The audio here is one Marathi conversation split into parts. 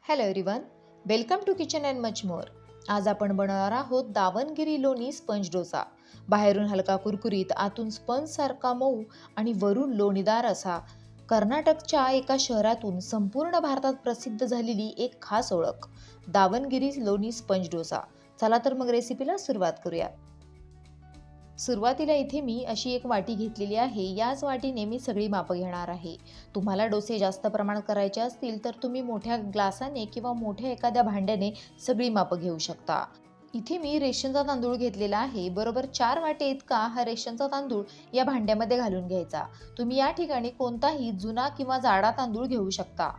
Hello everyone, welcome to kitchen and much more. आज आपण बनवणार आहोत दावणगिरी लोणी स्पंज डोसा. बाहेरून हलका कुरकुरीत, आतून स्पंज सारखा मऊ आणि वरून लोणीदार असा. कर्नाटकच्या एका शहरातून संपूर्ण भारतात प्रसिद्ध झालेली एक खास ओळख, दावणगिरी लोणी स्पंज डोसा. चला तर मग रेसिपीला सुरुवात करूया. सुरुवातीला इथे मी अशी एक वाटी घेतलेली आहे. याच वाटीने मी सगळी मापं घेणार आहे. तुम्हाला डोसे जास्त प्रमाणात करायचे असतील तर तुम्ही मोठ्या ग्लासाने किंवा मोठ्या एखाद्या भांड्याने सगळी मापं घेऊ शकता. इथे मी रेशनचा तांदूळ घेतलेला आहे. बरोबर 4 वाटे इतका हा रेशनचा तांदूळ या भांड्यामध्ये घालून घ्यायचा. तुम्ही या ठिकाणी कोणताही जुना किंवा जाडा तांदूळ घेऊ शकता.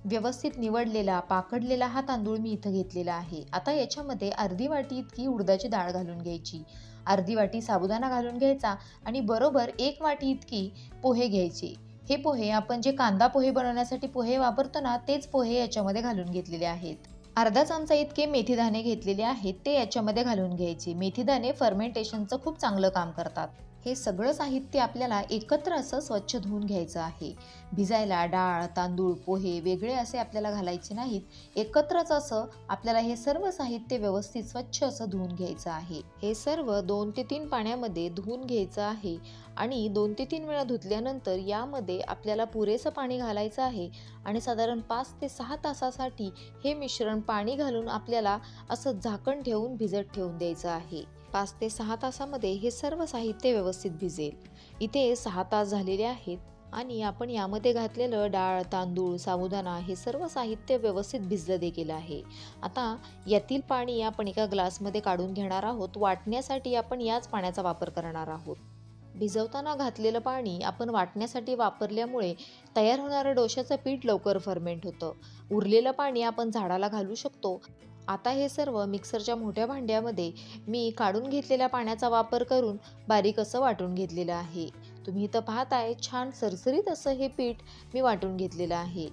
व्यवस्थित निवडलेला पाकडलेला हा तांदूळ मी इथं घेतलेला आहे. आता याच्यामध्ये अर्धी वाटी इतकी उडदाची डाळ घालून घ्यायची, अर्धी वाटी साबुदाणा घालून घ्यायचा आणि बरोबर 1 वाटी इतकी पोहे घ्यायचे. हे पोहे आपण जे कांदा पोहे बनवण्यासाठी पोहे वापरतो ना, तेच पोहे याच्यामध्ये घालून घेतलेले आहेत. अर्धा चमचा इतके मेथीदाणे घेतलेले आहेत, ते याच्यामध्ये घालून घ्यायचे. मेथीदाणे फर्मेंटेशनचं खूप चांगलं काम करतात. हे सगळं साहित्य आपल्याला एकत्र असं स्वच्छ धुवून घ्यायचं आहे. भिजायला डाळ, तांदूळ, पोहे वेगळे असे आपल्याला घालायचे नाहीत. एकत्रच असं आपल्याला हे सर्व साहित्य व्यवस्थित स्वच्छ असं धुवून घ्यायचं आहे. हे सर्व 2 ते 3 पाण्यामध्ये धुवून घ्यायचं आहे आणि 2 ते 3 वेळा धुतल्यानंतर यामध्ये आपल्याला पुरेसं पाणी घालायचं आहे आणि साधारण 5 ते 6 तासासाठी हे मिश्रण पाणी घालून आपल्याला असं झाकण ठेवून भिजत ठेवून द्यायचं आहे. 5 ते 6 तासामध्ये हे सर्व साहित्य व्यवस्थित भिजेल. इथे 6 तास झालेले आहेत आणि आपण यामध्ये घातलेलं डाळ, तांदूळ, साबुदाणा हे सर्व साहित्य व्यवस्थित भिजलं देखील आहे. आता यातील पाणी आपण एका ग्लासमध्ये काढून घेणार आहोत. वाटण्यासाठी आपण याच पाण्याचा वापर करणार आहोत. भिजवताना घातलेलं पाणी आपण वाटण्यासाठी वापरल्यामुळे तयार होणारं डोश्याचं पीठ लवकर फर्मेंट होतं. उरलेलं पाणी आपण झाडाला घालू शकतो. आता हे सर्व मिक्सरच्या मोठ्या भांड्यामध्ये मी काढून घेतलेल्या पाण्याचा वापर करून बारीक असं वाटून घेतलेलं आहे. तुम्ही इथं पाहताय छान सरसरीत असं हे पीठ मी वाटून घेतलेलं आहे.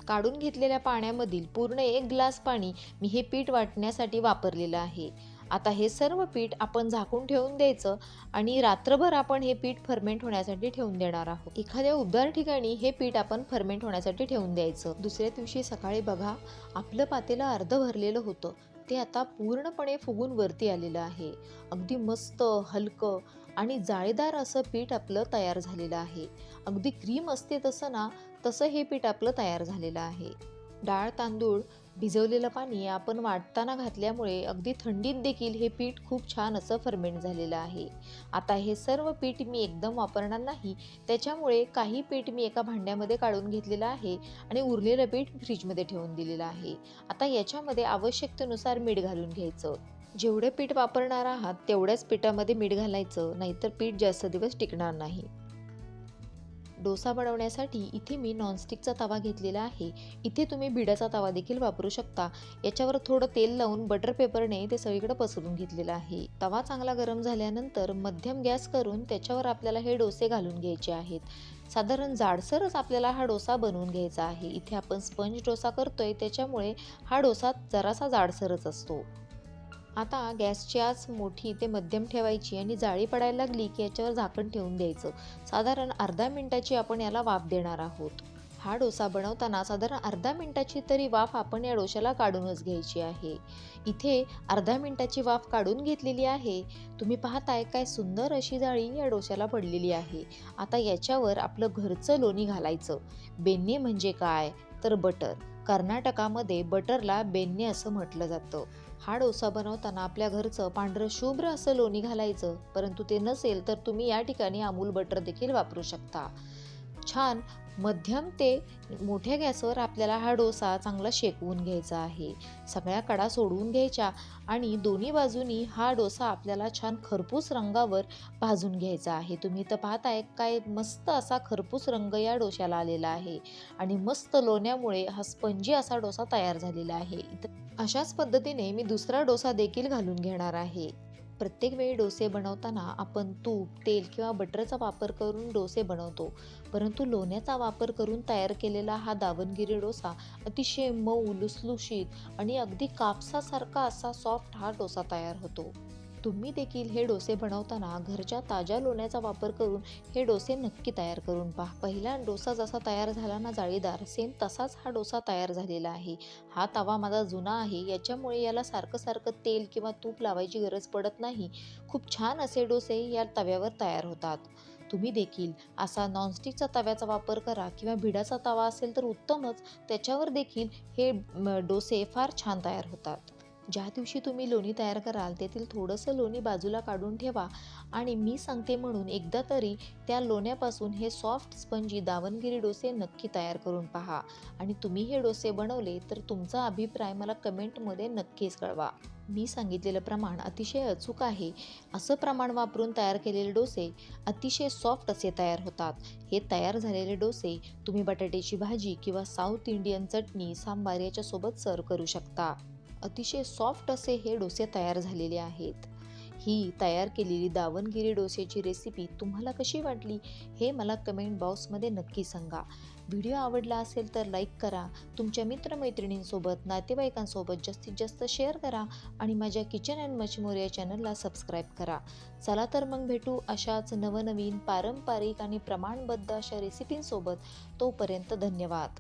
काढून घेतलेल्या पाण्यामधील पूर्ण 1 ग्लास पाणी मी हे पीठ वाटण्यासाठी वापरलेलं आहे. आता हे सर्व पीठ आपण झाकून ठेवून द्यायचं आणि रात्रभर आपण हे पीठ फर्मेंट होण्यासाठी ठेवून देणार आहोत. एखाद्या उबदार ठिकाणी हे पीठ आपण फर्मेंट होण्यासाठी ठेवून द्यायचं. दुसऱ्या दिवशी सकाळी बघा, आपलं पातेलं अर्ध भरलेलं होतं, ते आता पूर्णपणे फुगून वरती आलेलं आहे. अगदी मस्त हलकं आणि जाळीदार असं पीठ आपलं तयार झालेलं आहे. अगदी क्रीम असते तसं ना, तसं हे पीठ आपलं तयार झालेलं आहे. डाळ, तांदूळ, भिजवलेलं पाणी आपण वाटताना घातल्यामुळे अगदी थंडीत देखील हे पीठ खूप छान असं फर्मेंट झालेलं आहे. आता हे सर्व पीठ मी एकदम वापरणार नाही, त्याच्यामुळे काही पीठ मी एका भांड्यामध्ये काढून घेतलेलं आहे आणि उरलेलं पीठ फ्रीजमध्ये ठेवून दिलेलं आहे. आता याच्यामध्ये आवश्यकतेनुसार मीठ घालून घ्यायचं. जेवढे पीठ वापरणार आहात तेवढ्याच पिठामध्ये मीठ घालायचं, नाहीतर पीठ जास्त दिवस टिकणार नाही. डोसा बनवण्यासाठी इथे मी नॉनस्टिकचा तवा घेतलेला आहे. इथे तुम्ही भिडाचा तवा देखील वापरू शकता. याच्यावर थोडं तेल लावून बटर पेपरने ते सगळीकडे पसरून घेतलेलं आहे. तवा चांगला गरम झाल्यानंतर मध्यम गॅस करून त्याच्यावर आपल्याला हे डोसे घालून घ्यायचे आहेत. साधारण जाडसरच आपल्याला हा डोसा बनवून घ्यायचा आहे. इथे आपण स्पंज डोसा करतोय, त्याच्यामुळे हा डोसा जरासा जाडसरच असतो. आता गॅसची आच मोठी ते मध्यम ठेवायची आणि जाळी पडायला लागली की याच्यावर झाकण ठेवून द्यायचं. साधारण अर्ध्या मिनिटाची आपण याला वाफ देणार आहोत. हा डोसा बनवताना साधारण अर्ध्या मिनिटाची तरी वाफ आपण या डोश्याला काढूनच घ्यायची आहे. इथे अर्ध्या मिनिटाची वाफ काढून घेतलेली आहे. तुम्ही पाहताय काय सुंदर अशी जाळी या डोश्याला पडलेली आहे. आता याच्यावर आपलं घरचं लोणी घालायचं. बेन्ने म्हणजे काय तर बटर. कर्नाटकामध्ये बटरला बेन्ने असं म्हटलं जातं. हा डोसा बनवताना आपल्या घरचं पांढरं शुभ्र असं लोणी घालायचं, परंतु ते नसेल तर तुम्ही या ठिकाणी अमूल बटर देखील वापरू शकता. छान मध्यम ते मोठ्या गॅसवर आपल्याला हा डोसा चांगला शेकवून घ्यायचा आहे. सगळ्या कडा सोडवून घ्यायच्या आणि दोन्ही बाजूनी हा डोसा आपल्याला छान खरपूस रंगावर भाजून घ्यायचा आहे. तुम्ही इथं पाहताय काय मस्त असा खरपूस रंग या डोश्याला आलेला आहे आणि मस्त लोण्यामुळे हा स्पंजी असा डोसा तयार झालेला आहे. अशाच पद्धतीने मी दुसरा डोसा देखील घालून घेणार आहे. प्रत्येक वेळी डोसे बनवताना आपण तूप, तेल किंवा बटरचा वापर करून डोसे बनवतो, परंतु लोण्याचा वापर करून तयार केलेला हा दावणगिरी डोसा अतिशय मऊ, लुसलुशीत आणि अगदी कापसासारखा असा सॉफ्ट हा डोसा तयार होतो. तुम्ही देखील हे डोसे बनवताना घरच्या ताज्या लोण्याचा वापर करून हे डोसे नक्की तयार करून पहा. पहिला डोसा जसा तयार झाला ना जाळीदार, सेम तसाच हा डोसा तयार झालेला आहे. हा तवा माझा जुना आहे, याच्यामुळे याला सारखं सारखं तेल किंवा तूप लावायची गरज पडत नाही. खूप छान असे डोसे या तव्यावर तयार होतात. तुम्ही देखील असा नॉनस्टिकचा तव्याचा वापर करा किंवा भिडाचा तवा असेल तर उत्तमच. त्याच्यावर देखील हे डोसे फार छान तयार होतात. ज्या दिवशी तुम्ही लोणी तयार कराल तेथील थोडंसं लोणी बाजूला काढून ठेवा आणि मी सांगते म्हणून एकदा तरी त्या लोण्यापासून हे सॉफ्ट स्पंजी दावणगिरी डोसे नक्की तयार करून पहा. आणि तुम्ही हे डोसे बनवले तर तुमचा अभिप्राय मला कमेंटमध्ये नक्कीच कळवा. मी सांगितलेलं प्रमाण अतिशय अचूक आहे. असं प्रमाण वापरून तयार केलेले डोसे अतिशय सॉफ्ट असे तयार होतात. हे तयार झालेले डोसे तुम्ही बटाट्याची भाजी किंवा साऊथ इंडियन चटणी, सांबार याच्यासोबत सर्व करू शकता. अतिशय सॉफ्ट असे हे डोसे तयार झालेले आहेत. ही तयार केलेली दावणगिरी डोसेची रेसिपी तुम्हाला कशी वाटली हे मला कमेंट बॉक्समध्ये नक्की सांगा. व्हिडिओ आवडला असेल तर लाईक करा, तुमच्या मित्रमैत्रिणींसोबत, नातेवाईकांसोबत जास्तीत जास्त शेअर करा आणि माझ्या किचन अँड मच मोर या चॅनलला सबस्क्राईब करा. चला तर मग भेटू अशाच नवनवीन पारंपरिक आणि प्रमाणबद्ध अशा रेसिपींसोबत. तोपर्यंत धन्यवाद.